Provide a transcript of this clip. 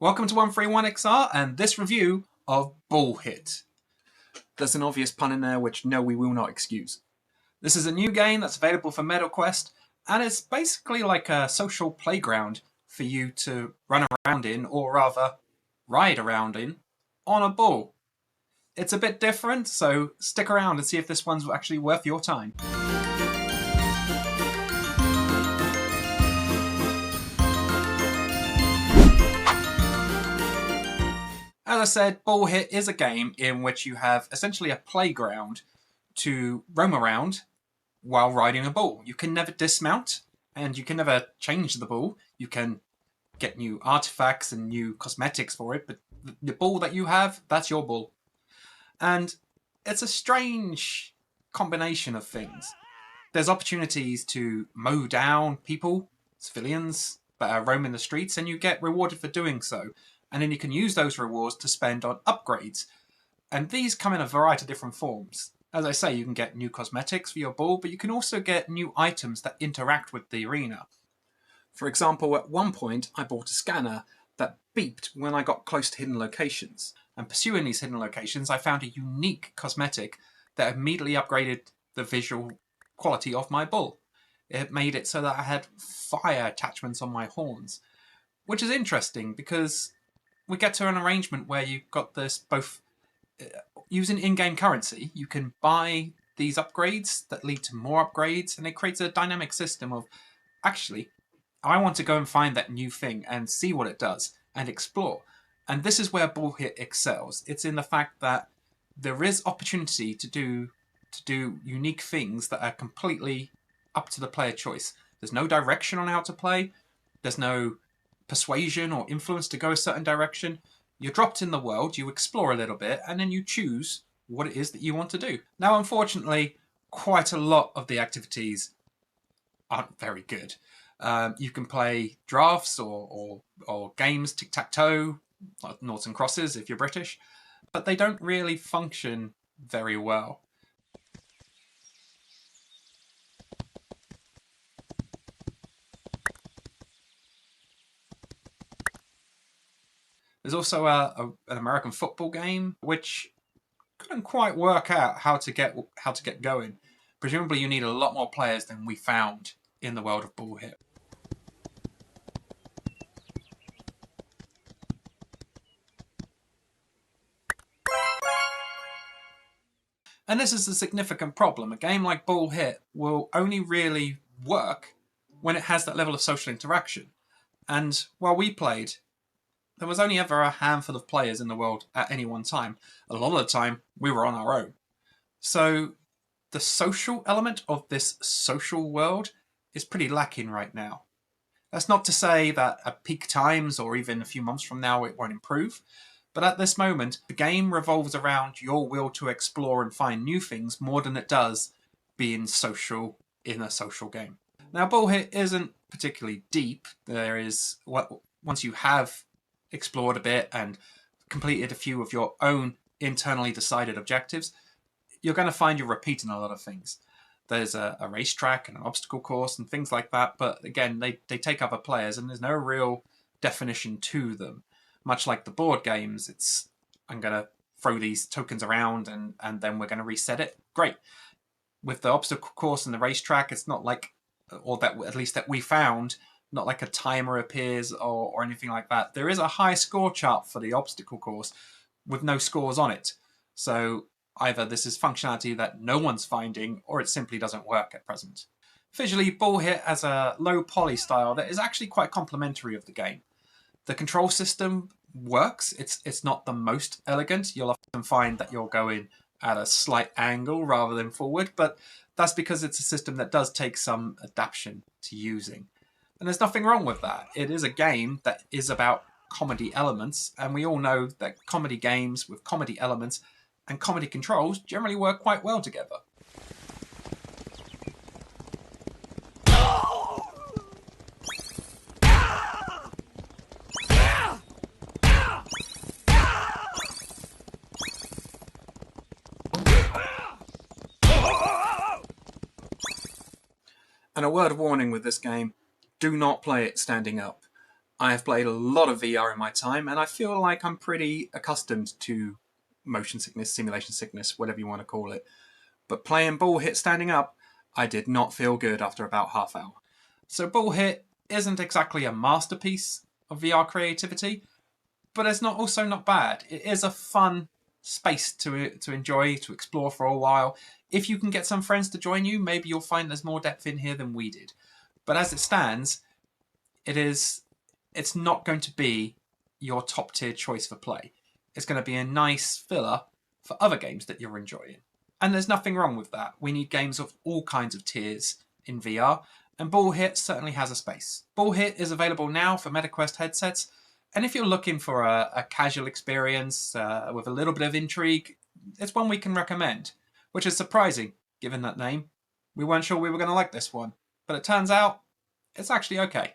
Welcome to 131XR and this review of Ball Hit. There's an obvious pun in there which no, we will not excuse. This is a new game that's available for MetaQuest and it's basically like a social playground for you to run around in, or rather ride around in, on a ball. It's a bit different, so stick around and see if this one's actually worth your time. As I said, Ball Hit is a game in which you have essentially a playground to roam around while riding a ball. You can never dismount and you can never change the ball. You can get new artifacts and new cosmetics for it, but the ball that you have, that's your ball. And it's a strange combination of things. There's opportunities to mow down people, civilians that are roaming the streets, and you get rewarded for doing so. And then you can use those rewards to spend on upgrades. And these come in a variety of different forms. As I say, you can get new cosmetics for your ball, but you can also get new items that interact with the arena. For example, at one point, I bought a scanner that beeped when I got close to hidden locations. And pursuing these hidden locations, I found a unique cosmetic that immediately upgraded the visual quality of my bull. It made it so that I had fire attachments on my horns, which is interesting because we get to an arrangement where you've got this both using in-game currency. You can buy these upgrades that lead to more upgrades, and it creates a dynamic system of, actually, I want to go and find that new thing and see what it does and explore. And this is where Ball Hit excels. It's in the fact that there is opportunity to do unique things that are completely up to the player choice. There's no direction on how to play. There's no persuasion or influence to go a certain direction. You're dropped in the world, you explore a little bit, and then you choose what it is that you want to do. Now, unfortunately, quite a lot of the activities aren't very good. You can play drafts or games, tic-tac-toe, like noughts and crosses if you're British, but they don't really function very well. There's also an American football game which couldn't quite work out how to get going. Presumably, you need a lot more players than we found in the world of Ball Hit. And this is a significant problem. A game like Ball Hit will only really work when it has that level of social interaction. And while we played, there was only ever a handful of players in the world at any one time. A lot of the time, we were on our own. So the social element of this social world is pretty lacking right now. That's not to say that at peak times or even a few months from now it won't improve. But at this moment, the game revolves around your will to explore and find new things more than it does being social in a social game. Now, Ball Hit isn't particularly deep. Once you have explored a bit and completed a few of your own internally decided objectives, you're going to find you're repeating a lot of things. There's a racetrack and an obstacle course and things like that, but again, they take other players and there's no real definition to them. Much like the board games, I'm going to throw these tokens around and then we're going to reset it. Great. With the obstacle course and the racetrack, it's not like, or that at least that we found, not like a timer appears or anything like that. There is a high score chart for the obstacle course with no scores on it. So either this is functionality that no one's finding or it simply doesn't work at present. Visually, Ball Hit has a low poly style that is actually quite complementary of the game. The control system works. It's not the most elegant. You'll often find that you're going at a slight angle rather than forward, but that's because it's a system that does take some adaptation to using. And there's nothing wrong with that. It is a game that is about comedy elements, and we all know that comedy games with comedy elements and comedy controls generally work quite well together. And a word of warning with this game, do not play it standing up. I have played a lot of VR in my time, and I feel like I'm pretty accustomed to motion sickness, simulation sickness, whatever you want to call it. But playing Ball Hit standing up, I did not feel good after about half hour. So Ball Hit isn't exactly a masterpiece of VR creativity, but it's also not bad. It is a fun space to enjoy, to explore for a while. If you can get some friends to join you, maybe you'll find there's more depth in here than we did. But as it stands, it's not going to be your top tier choice for play. It's going to be a nice filler for other games that you're enjoying. And there's nothing wrong with that. We need games of all kinds of tiers in VR, and Ball Hit certainly has a space. Ball Hit is available now for MetaQuest headsets, and if you're looking for a casual experience with a little bit of intrigue, it's one we can recommend, which is surprising given that name. We weren't sure we were going to like this one, but it turns out it's actually okay.